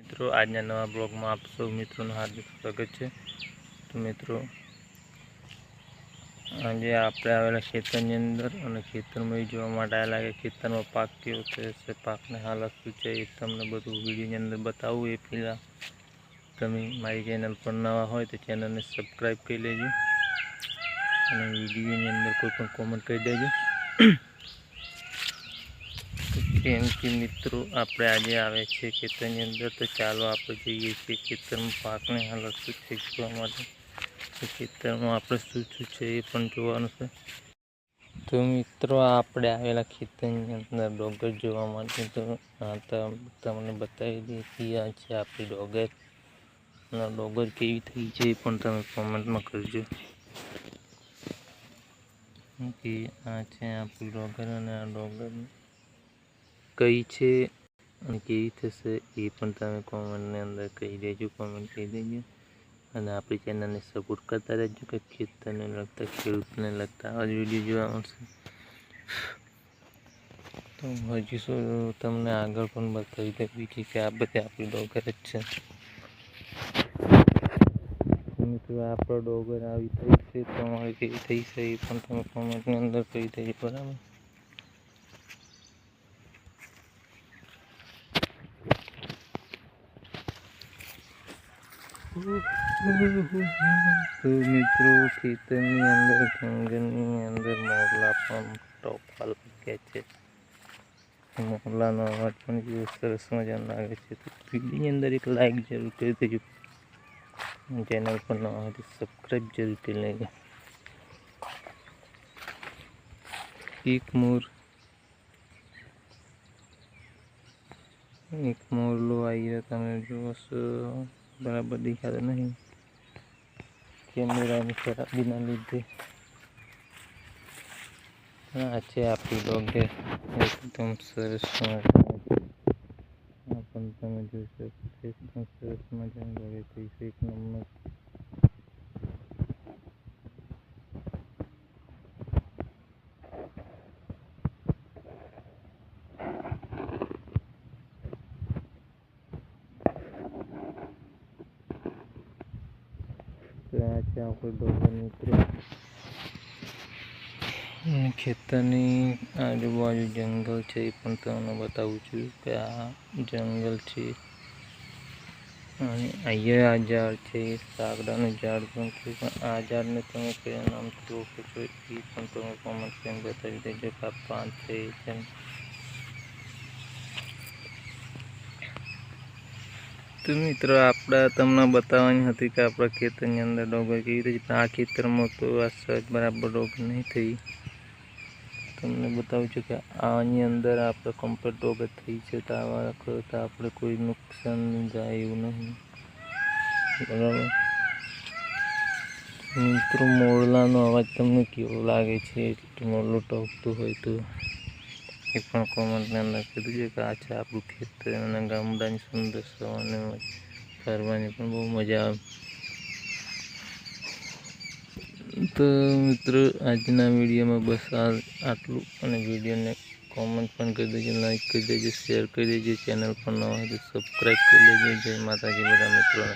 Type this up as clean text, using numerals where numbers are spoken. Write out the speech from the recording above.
મિત્રો આજના નવા બ્લોગમાં આપ સૌ મિત્રોનું હાર્દિક સ્વાગત છે। તો મિત્રો આજે આપણે આવેલા ખેતરની અંદર અને ખેતરમાં જોવા માટે આવેલા કે ખેતરમાં પાક કેવો થયો છે, પાકને હાલત શું છે એ તમને બધું વિડીયોની અંદર બતાવું। એ પહેલાં તમે મારી ચેનલ પર નવા હોય તો ચેનલને સબસ્ક્રાઈબ કરી લેજો અને વિડીયોની અંદર કોઈ પણ કોમેન્ટ કરી દેજો। કેમ કે મિત્રો આપણે આજે આવે છે ખેતરની અંદર, તો ચાલો આપણે જઈએ છીએ ખેતરમાં પાકની હાલત શું છે જોવા માટે। ખેતરમાં આપણે શું શું છે એ પણ જોવાનું છે। તો મિત્રો આપણે આવેલા ખેતરની અંદર ડોગર જોવા માટે, તો તમને બતાવી દઈએ કે આ છે આપણી ડોગર અને ડોગર કેવી થઈ છે એ પણ તમે કોમેન્ટમાં કરજો કે આ છે આપણી ડોગર અને આ ડોગર કઈ છે અને કેવી થશે એ પણ તમે કોમેન્ટની અંદર કહી દેજો, કોમેન્ટ કરી દેજો અને આપણી ચેનલને સપોર્ટ કરતા રહેજો કે ખેતરને લગતા, ખેડૂતને લગતા આવા જ વિડીયો જોવા મળશે। તો હજી શું તમને આગળ પણ બતાવી દેવી છે કે આ બધી આપણી ડોગર જ છે। મિત્રો આપણો ડોગર આવી થઈ છે, તમારે કેવી થઈ છે એ પણ તમે કોમેન્ટની અંદર કહી દેજો, બરાબર। તો મિત્રો ખેતરની અંદર જંગલની અંદર મોરલા પણ ટોપા લાગ્યા છે, મોરલાનો અવાજ પણ જેવો સરસ મજાનો લાગે છે। તો વિડીયોની અંદર એક લાઈક જરૂર કરી દેજો, ચેનલ પર નવા હોય તો સબસ્ક્રાઈબ જરૂર કરી લેજો। એક મોરલો આવી રહ્યો, તમે જુઓ છો, બરાબર દેખાતો નહીં કેમેરાની ખરાબીના લીધે। આ છે આપણી ડોગર, એકદમ સરસ પણ તમે જોઈ શકો છો, એકદમ સરસ મજાની ડોગર થઈ છે, એક નંબર। તો આ છે આપણું ડોગર મિત્રો, ખેતરની આજુબાજુ જંગલ છે એ પણ તમને બતાવું છું કે આ જંગલ છે અને અહીંયા આ ઝાડ છે, સાગડાનું ઝાડ પણ છે, પણ આ ઝાડને તમે કયા નામથી ઓળખો છો એ પણ તમે કોમેન્ટ કરીને બતાવી દેજો કે આ પાન છે એ છે। તો મિત્રો આપણે તમને બતાવવાની હતી કે આપણા ખેતરની અંદર ડોગર કેવી રીતે, પણ આ ખેતરમાં તો આ સહજ બરાબર ડોગર નહીં થઈ। તમને બતાવું છું કે આની અંદર આપણે કમ્પ્લીટ ડોગર થઈ છે, તો આવા કરતાં આપણે કોઈ નુકસાન જાય એવું નહીં, બરાબર। મિત્રો મોરલાનો અવાજ તમને કેવો લાગે છે, મોરલું ટોકતું હોય તો એ પણ કોમેન્ટની અંદર કીધું છે કે આ છે આપણું ખેતર અને ગામડાની સુંદર સવારને ફરવાની પણ બહુ મજા આવે। તો મિત્રો આજના વિડીયોમાં બસ આટલું, અને વિડીયોને કોમેન્ટ પણ કરી દેજો, લાઈક કરી દેજો, શેર કરી દેજો, ચેનલ પર નવા હોય તો સબસ્ક્રાઈબ કરી લેજો। જય માતાજી બધા મિત્રોને।